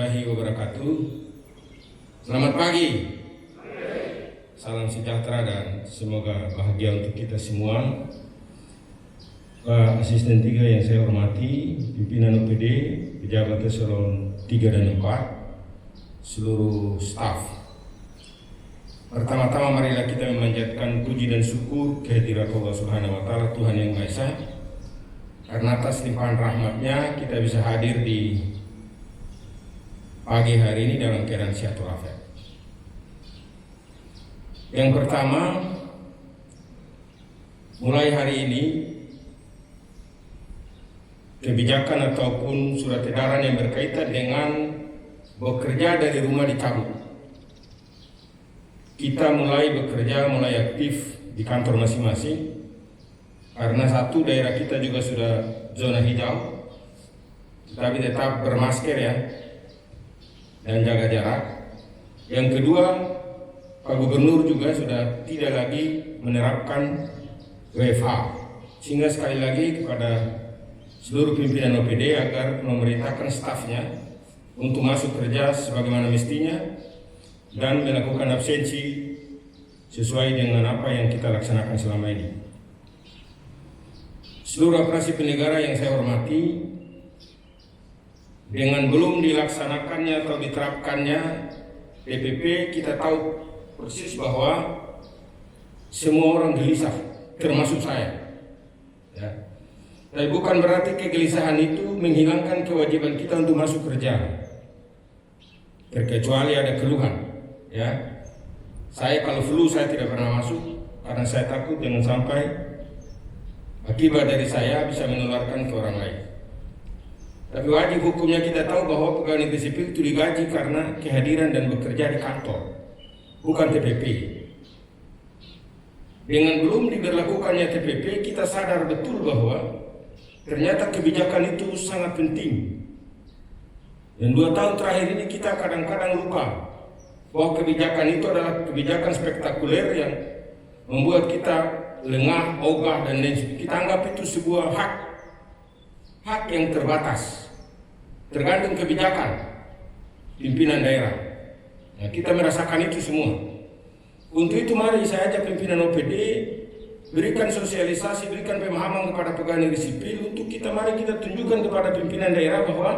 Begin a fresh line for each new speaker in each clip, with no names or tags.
warahmatullahi wabarakatuh. Selamat pagi. Salam sejahtera dan semoga bahagia untuk kita semua. Pak Asisten 3 yang saya hormati, pimpinan OPD, pejabat eselon 3 dan 4, seluruh staf. Pertama-tama marilah kita memanjatkan puji dan syukur kehadirat Allah Subhanahu wa Ta'ala, Tuhan yang Maha Esa. Karena atas limpahan rahmatnya kita bisa hadir di pagi hari ini dalam keadaan sehat walafiat. Yang pertama, mulai hari ini kebijakan ataupun surat edaran yang berkaitan dengan bekerja dari rumah dicabut. Kita mulai bekerja, mulai aktif di kantor masing-masing. Karena satu, daerah kita juga sudah zona hijau, tetapi tetap bermasker ya, dan jaga jarak. Yang kedua, Pak Gubernur juga sudah tidak lagi menerapkan WFH, sehingga sekali lagi kepada seluruh pimpinan OPD agar memerintahkan stafnya untuk masuk kerja sebagaimana mestinya dan melakukan absensi sesuai dengan apa yang kita laksanakan selama ini. Seluruh operasi penegara yang saya hormati, dengan belum dilaksanakannya atau diterapkannya PPP, kita tahu persis bahwa semua orang gelisah, termasuk saya. Ya. Tapi bukan berarti kegelisahan itu menghilangkan kewajiban kita untuk masuk kerja, terkecuali ada keluhan. Ya, saya kalau flu saya tidak pernah masuk karena saya takut jangan sampai akibat dari saya bisa menularkan ke orang lain. Tapi wajib hukumnya kita tahu bahwa pegawai negeri sipil itu digaji karena kehadiran dan bekerja di kantor, bukan TPP. Dengan belum diberlakukannya TPP, kita sadar betul bahwa ternyata kebijakan itu sangat penting. Dan 2 tahun terakhir ini kita kadang-kadang lupa bahwa kebijakan itu adalah kebijakan spektakuler yang membuat kita lengah, ogah, dan lain sebagainya. Kita anggap itu sebuah hak yang terbatas, tergantung kebijakan pimpinan daerah. Nah, kita merasakan itu semua. Untuk itu mari saya ajak pimpinan OPD berikan sosialisasi, berikan pemahaman kepada pegawai negeri sipil untuk mari kita tunjukkan kepada pimpinan daerah bahwa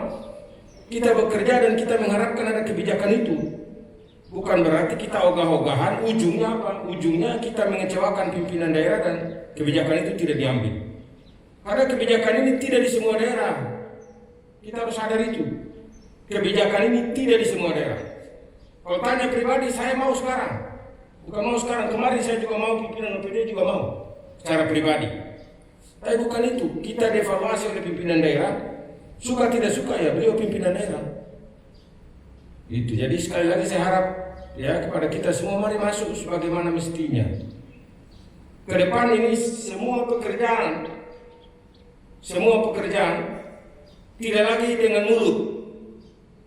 kita bekerja dan kita mengharapkan ada kebijakan itu. Bukan berarti kita ogah-ogahan, ujungnya apa? Ujungnya kita mengecewakan pimpinan daerah dan kebijakan itu tidak diambil. Karena kebijakan ini tidak di semua daerah. Kita harus sadar itu. Kebijakan ini tidak di semua daerah. Kalau tanya pribadi, saya mau sekarang. Bukan mau sekarang, kemarin saya juga mau, pimpinan OPD juga mau secara pribadi. Tapi bukan itu, kita dievaluasi oleh pimpinan daerah. Suka tidak suka ya, beliau pimpinan daerah. Itu. Jadi sekali lagi saya harap ya kepada kita semua, mari masuk sebagaimana mestinya. Ke depan ini semua pekerjaan tidak lagi dengan mulut.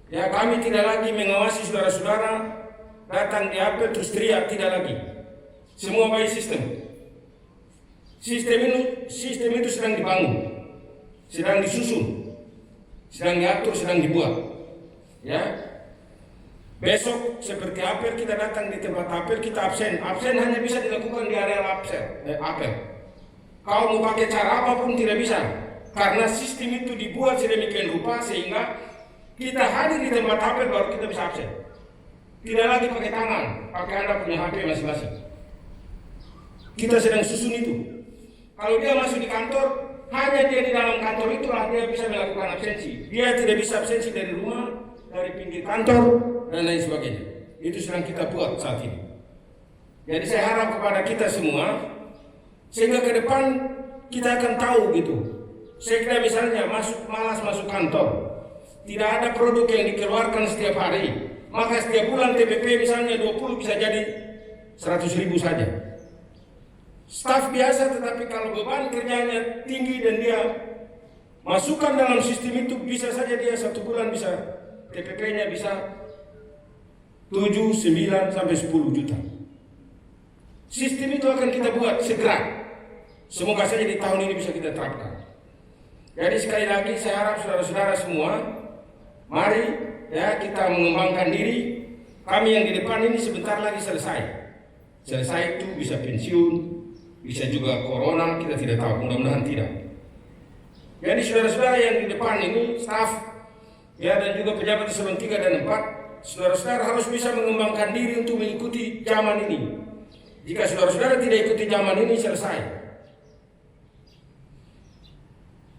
Ya, kami tidak lagi mengawasi saudara-saudara datang di apel terus teriak, tidak lagi. Semua by sistem. Sistem itu sedang dibangun, sedang disusun, sedang diatur, sedang dibuat. Ya. Besok seperti apel, kita datang di tempat apel, kita absen. Absen hanya bisa dilakukan di area apel. Kau mau pakai cara apapun tidak bisa, karena sistem itu dibuat sedemikian rupa sehingga kita hadir di tempat apel baru kita bisa absen. Tidak lagi pakai tangan, pakai Anda punya HP masing-masing. Kita sedang susun itu. Kalau dia masuk di kantor, hanya dia di dalam kantor itulah dia bisa melakukan absensi. Dia tidak bisa absensi dari rumah, dari pinggir kantor, dan lain sebagainya. Itu sedang kita buat saat ini. Jadi saya harap kepada kita semua, sehingga ke depan kita akan tahu gitu. Saya kira misalnya malas masuk kantor, tidak ada produk yang dikeluarkan setiap hari, maka setiap bulan TPP misalnya 20 bisa jadi 100.000 saja. Staf biasa, tetapi kalau beban kerjanya tinggi dan dia masukkan dalam sistem itu, bisa saja dia 1 bulan bisa TPP-nya bisa 7, 9, sampai 10 juta. Sistem itu akan kita buat segera. Semoga saja di tahun ini bisa kita terapkan. Jadi sekali lagi saya harap saudara-saudara semua Mari ya kita mengembangkan diri. Kami yang di depan ini sebentar lagi selesai. Selesai itu bisa pensiun, bisa juga corona, kita tidak tahu, mudah-mudahan tidak. Jadi saudara-saudara yang di depan ini, staf ya dan juga pejabat eselon 3 dan 4, saudara-saudara harus bisa mengembangkan diri untuk mengikuti zaman ini. Jika saudara-saudara tidak ikuti zaman ini, selesai.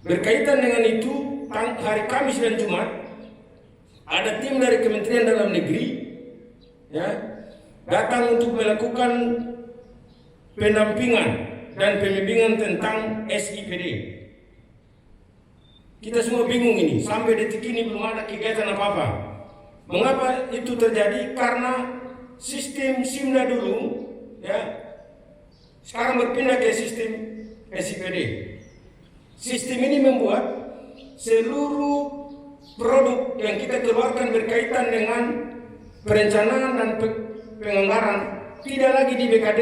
Berkaitan dengan itu, hari Kamis dan Jumat ada tim dari Kementerian Dalam Negeri ya datang untuk melakukan pendampingan dan pembimbingan tentang SIPD. Kita semua bingung ini, sampai detik ini belum ada kegiatan apa-apa. Mengapa itu terjadi? Karena sistem SIMDA dulu ya sekarang berpindah ke sistem SIPD. Sistem ini membuat seluruh produk yang kita keluarkan berkaitan dengan perencanaan dan penganggaran tidak lagi di BKD,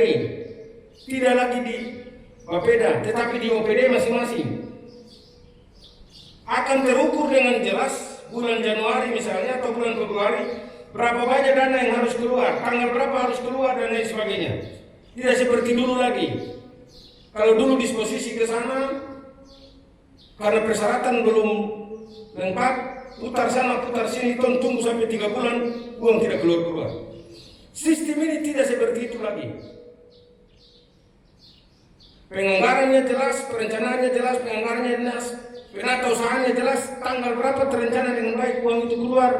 tidak lagi di Bapeda, tetapi di OPD masing-masing. Akan terukur dengan jelas bulan Januari misalnya atau bulan Februari berapa banyak dana yang harus keluar, tanggal berapa harus keluar dan lain sebagainya. Tidak seperti dulu lagi. Kalau dulu disposisi ke sana karena persyaratan belum lengkap, putar sana putar sini, tunggu sampai 3 bulan uang tidak keluar. Sistem ini tidak seperti itu lagi. Penganggarannya jelas, perencanaannya jelas, penganggarannya jelas, penata usahanya jelas, tanggal berapa terencana dengan baik uang itu keluar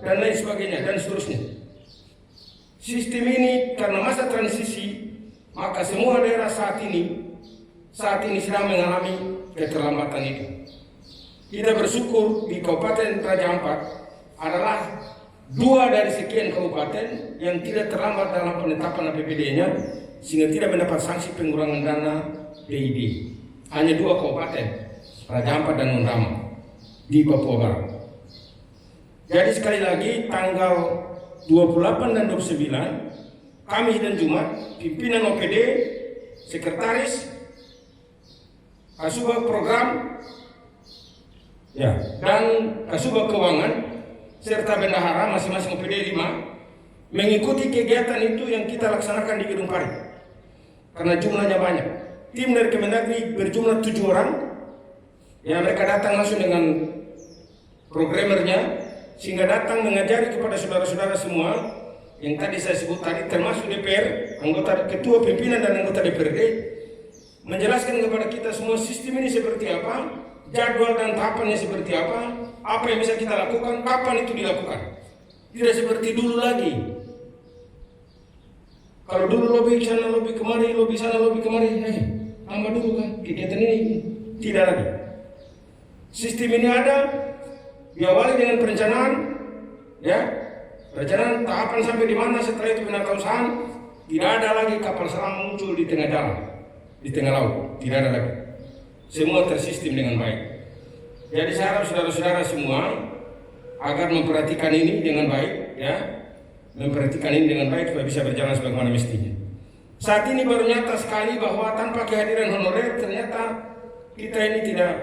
dan lain sebagainya dan seterusnya. Sistem ini karena masa transisi, maka semua daerah saat ini sedang mengalami keterlambatan itu. Kita bersyukur di Kabupaten Raja Ampat adalah 2 dari sekian kabupaten yang tidak terlambat dalam penetapan APBD-nya sehingga tidak mendapat sanksi pengurangan dana DID. Hanya 2 kabupaten, Raja Ampat dan Nondama di Papua Barat. Jadi sekali lagi tanggal 28 dan 29 Kamis dan Jumat, pimpinan OPD, sekretaris, Kasubag Program ya, dan Kasubag Keuangan serta bendahara masing-masing OPD 5 mengikuti kegiatan itu yang kita laksanakan di Gedung Pari. Karena jumlahnya banyak. Tim dari Kemendagri berjumlah 7 orang. Ya, mereka datang langsung dengan programmernya sehingga datang mengajari kepada saudara-saudara semua yang tadi saya sebut tadi, termasuk DPR, anggota ketua pimpinan dan anggota DPRD, menjelaskan kepada kita semua sistem ini seperti apa, jadwal dan tahapannya seperti apa yang bisa kita lakukan, kapan itu dilakukan. Tidak seperti dulu lagi. Kalau dulu lobby sana, lobby kemari, lobby sana, lobby kemari, tambah dulu kan kegiatan ini. Tidak lagi. Sistem ini ada, diawali dengan perencanaan, ya, perencanaan tahapan sampai di mana, setelah itu penatausahaan. Tidak ada lagi kapal selam muncul di tengah jalan, di tengah laut, tidak ada lagi. Semua tersistem dengan baik. Jadi saya harap saudara-saudara semua agar memperhatikan ini dengan baik, ya, memperhatikan ini dengan baik supaya bisa berjalan sebagaimana mestinya. Saat ini baru nyata sekali bahwa tanpa kehadiran honorer ternyata kita ini tidak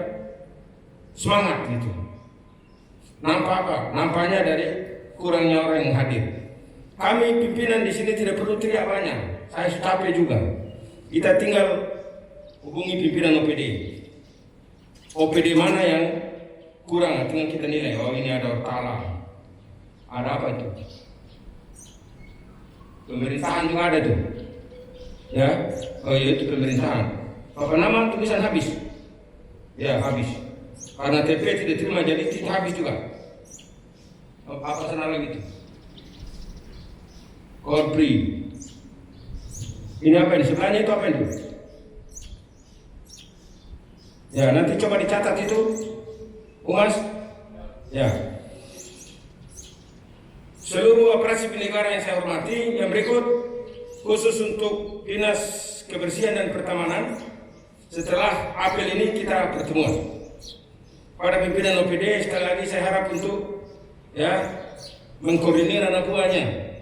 semangat gitu. Nampak apa? Nampaknya dari kurangnya orang yang hadir. Kami pimpinan di sini tidak perlu teriak banyak. Saya sudah capek juga. Kita tinggal hubungi pimpinan OPD. OPD mana yang kurang, tinggal kita nilai. Oh, ini ada ortala. Ada apa itu? Pemerintahan juga ada tuh. Ya, oh iya itu pemerintahan. Apa nama tulisan habis? Ya, habis. Karena TP tidak terima jadi tidak habis juga. Apa sana lagi itu? Korpri. Ini apa ini? Sebelahnya itu apa itu? Ya, nanti coba dicatat itu, Umas. Ya. Seluruh operasi penegara yang saya hormati, yang berikut khusus untuk Dinas Kebersihan dan Pertamanan. Setelah apel ini kita pertemuan. Pada pimpinan OPD sekali lagi saya harap untuk ya mengkoordinir anak buahnya.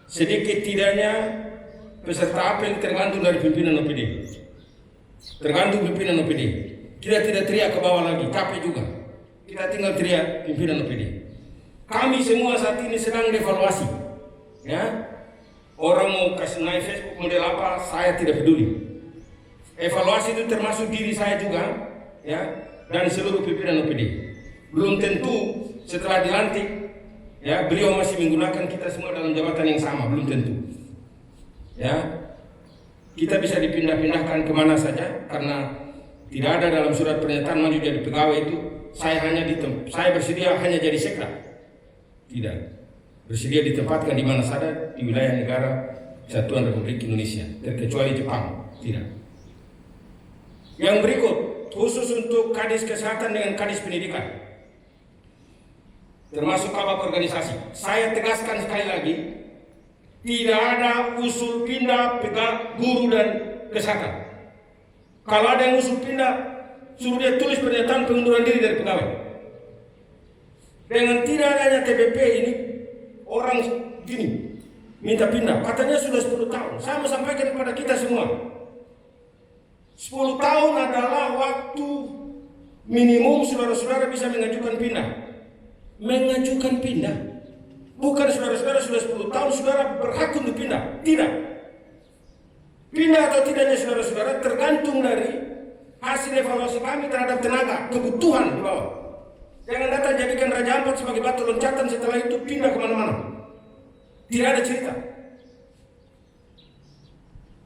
Sedikit tidaknya peserta apel tergantung dari pimpinan OPD. Tergantung pimpinan OPD. Kita tidak teriak ke bawah lagi, capek juga. Kita tinggal teriak pimpinan OPD. Kami semua saat ini sedang evaluasi. Ya, orang mau kasih naik Facebook model apa, saya tidak peduli. Evaluasi itu termasuk diri saya juga, ya, dan seluruh pimpinan OPD. Belum tentu setelah dilantik, ya, beliau masih menggunakan kita semua dalam jabatan yang sama, belum tentu. Ya, kita bisa dipindah-pindahkan kemana saja karena tidak ada dalam surat pernyataan maju jadi pegawai itu saya bersedia hanya jadi sekda. Tidak, bersedia ditempatkan di mana saja di wilayah negara Kesatuan Republik Indonesia, terkecuali Jepang. Tidak. Yang berikut, khusus untuk Kadis Kesehatan dengan Kadis Pendidikan, termasuk kabak organisasi, saya tegaskan sekali lagi, tidak ada usul pindah guru dan kesehatan. Kalau ada yang usul pindah, suruh dia tulis pernyataan pengunduran diri dari pegawai. Dengan tidak adanya TPP ini, orang gini minta pindah, katanya sudah 10 tahun. Saya mau sampaikan kepada kita semua, 10 tahun adalah waktu minimum saudara-saudara bisa mengajukan pindah. Mengajukan pindah. Bukan saudara-saudara sudah 10 tahun saudara berhak untuk pindah. Tidak. Pindah atau tidaknya saudara-saudara tergantung dari hasil evaluasi kami terhadap tenaga, kebutuhan di bawah. Jangan datang jadikan Raja Ampat sebagai batu loncatan setelah itu pindah kemana-mana. Tidak ada cerita.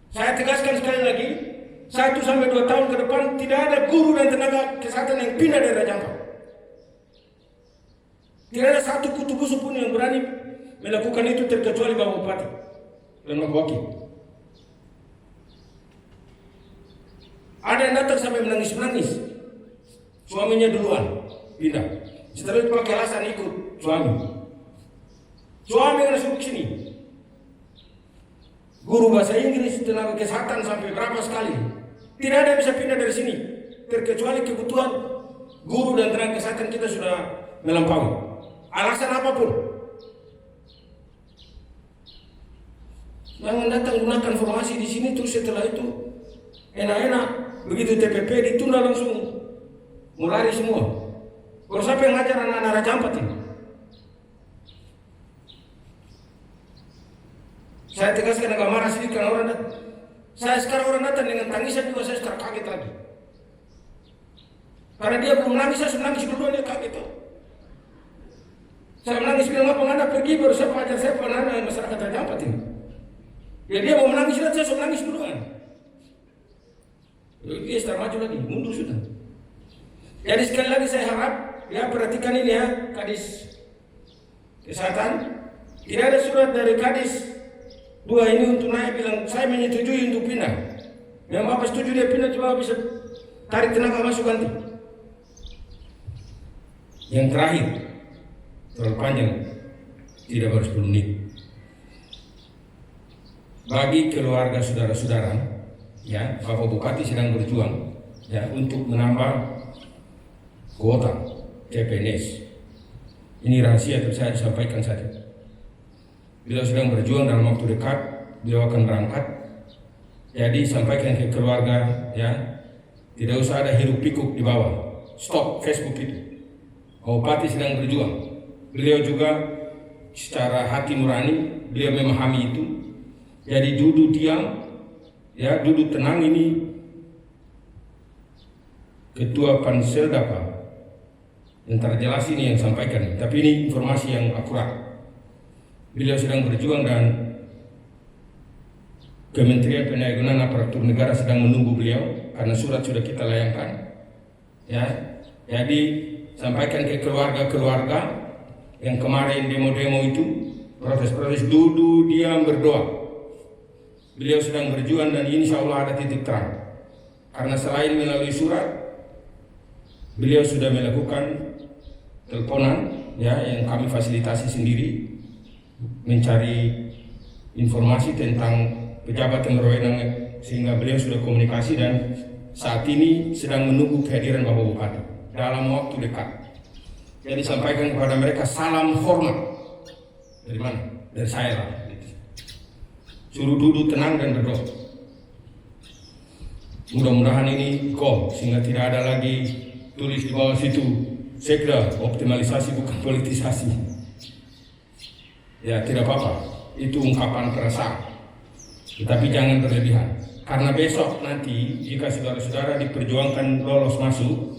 Saya tegaskan sekali lagi, 1 sampai 2 tahun ke depan tidak ada guru dan tenaga kesehatan yang pindah dari Raja Ampat. Tidak ada satu kutu busuk pun yang berani melakukan itu terkecuali Bapak Bupati dan Bapak Wakil. Ada yang datang sampai menangis-menangis, suaminya duluan pindah. Setelah itu pakai alasan ikut suami. Suami yang suruh sini. Guru bahasa Inggris, tenaga kesehatan sampai berapa sekali. Tidak ada yang bisa pindah dari sini, terkecuali kebutuhan guru dan tenaga kesehatan kita sudah melampaui. Alasan apapun. Jangan datang gunakan formasi di sini terus setelah itu enak-enak. Begitu TPP ditunda langsung mulai semua. Kalau siapa yang ngajar anak-anak Raja Ampat ini? Saya tegaskan agak marah sedikit karena orang datang. Saya sekarang orang datang dengan tangisan juga saya sekarang kaget lagi. Karena dia belum nangis, saya sudah nangis duluan, dia kaget. Saya menangis bilang apa Anda pergi baru saya ajar saya anak masyarakat Raja Ampat ini. Ya dia mau menangis dan saya sudah nangis duluan. Dia start maju lagi, mundur sudah. Jadi sekali lagi saya harap ya perhatikan ini ya, Kadis Kesehatan. Tidak ada surat dari Kadis 2 ini untuk naik bilang saya menyetujui untuk pindah. Yang Bapak setuju dia pindah coba bisa tarik tenaga masuk ganti. Yang terakhir, terlalu panjang, tidak baru 10 menit. Bagi keluarga saudara-saudara, ya Bapak Bupati sedang berjuang ya untuk menambah kuota CPNS. Ini rahasia itu saya sampaikan saja. Beliau sedang berjuang dalam waktu dekat, beliau akan berangkat. Jadi sampaikan ke keluarga ya, tidak usah ada hiruk pikuk di bawah. Stop Facebook itu. Bupati sedang berjuang. Beliau juga secara hati nurani, beliau memahami itu. Jadi duduk diam, ya duduk tenang ini. Ketua Panseldapa yang terjelas ini yang sampaikan. Tapi ini informasi yang akurat. Beliau sedang berjuang dan Kementerian Pendayagunaan Aparatur Negara sedang menunggu beliau karena surat sudah kita layangkan. Ya, jadi sampaikan ke keluarga-keluarga yang kemarin demo-demo itu protes-protes, duduk diam berdoa. Beliau sedang berjuang dan insya Allah ada titik terang. Karena selain melalui surat, beliau sudah melakukan teleponan ya yang kami fasilitasi sendiri, mencari informasi tentang pejabat yang berwenang sehingga beliau sudah komunikasi dan saat ini sedang menunggu kehadiran Bapak Bupati dalam waktu dekat. Jadi sampaikan kepada mereka salam hormat. Dari mana? Dari saya lah. Suruh duduk tenang dan berdoa. Mudah-mudahan ini sehingga tidak ada lagi tulis di bawah situ sekda optimalisasi bukan politisasi. ya tidak apa-apa, itu ungkapan perasaan, tetapi jangan berlebihan. Karena besok nanti jika saudara-saudara diperjuangkan lolos masuk,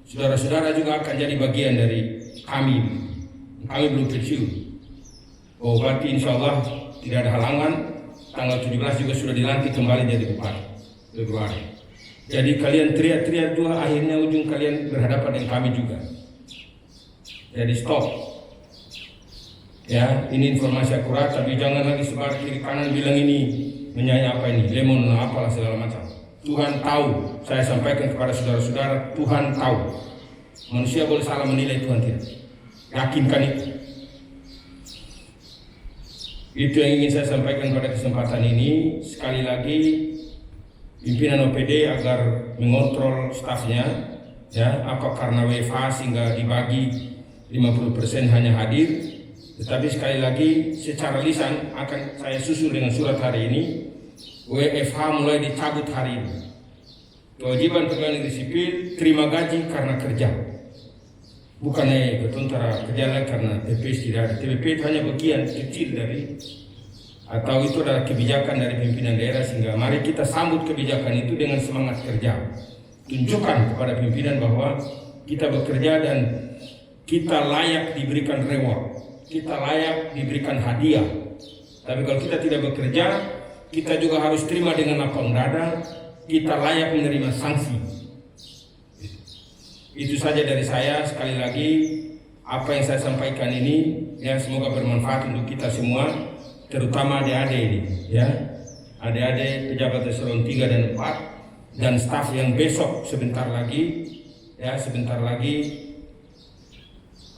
saudara-saudara juga akan jadi bagian dari kami. Kami belum pensiun. Oh, berarti insya Allah tidak ada halangan. Tanggal 17 juga sudah dilantik kembali jadi bupati Februari. Jadi kalian teriak-teriak dua, akhirnya ujung kalian berhadapan dengan kami juga. Jadi stop. Ya, ini informasi akurat, tapi jangan lagi sebar kiri kanan bilang ini menyanyi apa ini, lemon apalah segala macam. Tuhan tahu, saya sampaikan kepada saudara-saudara, Tuhan tahu. Manusia boleh salah menilai, Tuhan tidak. Yakinkan itu. Itu yang ingin saya sampaikan pada kesempatan ini. Sekali lagi, pimpinan OPD agar mengontrol stafnya, ya, apa karena WFH sehingga dibagi 50% hanya hadir. Tetapi sekali lagi secara lisan akan saya susul dengan surat hari ini. WFH mulai dicabut hari ini. Kewajiban pegawai negeri sipil terima gaji karena kerja. Bukannya tentara kerja lagi karena TPS tidak ada. TPP itu hanya bagian kecil dari, atau itu adalah kebijakan dari pimpinan daerah, sehingga mari kita sambut kebijakan itu dengan semangat kerja. Tunjukkan kepada pimpinan bahwa kita bekerja dan kita layak diberikan reward. Kita layak diberikan hadiah. Tapi kalau kita tidak bekerja, kita juga harus terima dengan lapang dada. Kita layak menerima sanksi. Itu saja dari saya. Sekali lagi, apa yang saya sampaikan ini, ya, semoga bermanfaat untuk kita semua, terutama adik-adik ini, ya, adik-adik pejabat eselon 3 dan 4 dan staf yang besok sebentar lagi, ya, sebentar lagi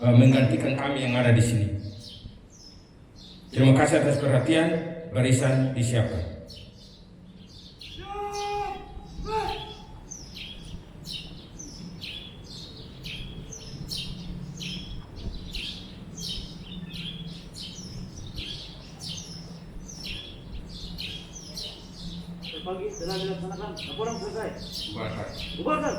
menggantikan kami yang ada di sini. Terima kasih atas perhatian. Barisan disiapkan.
Pagi telah dilaksanakan. Laporan selesai.
Bubarkan.
Bubarkan.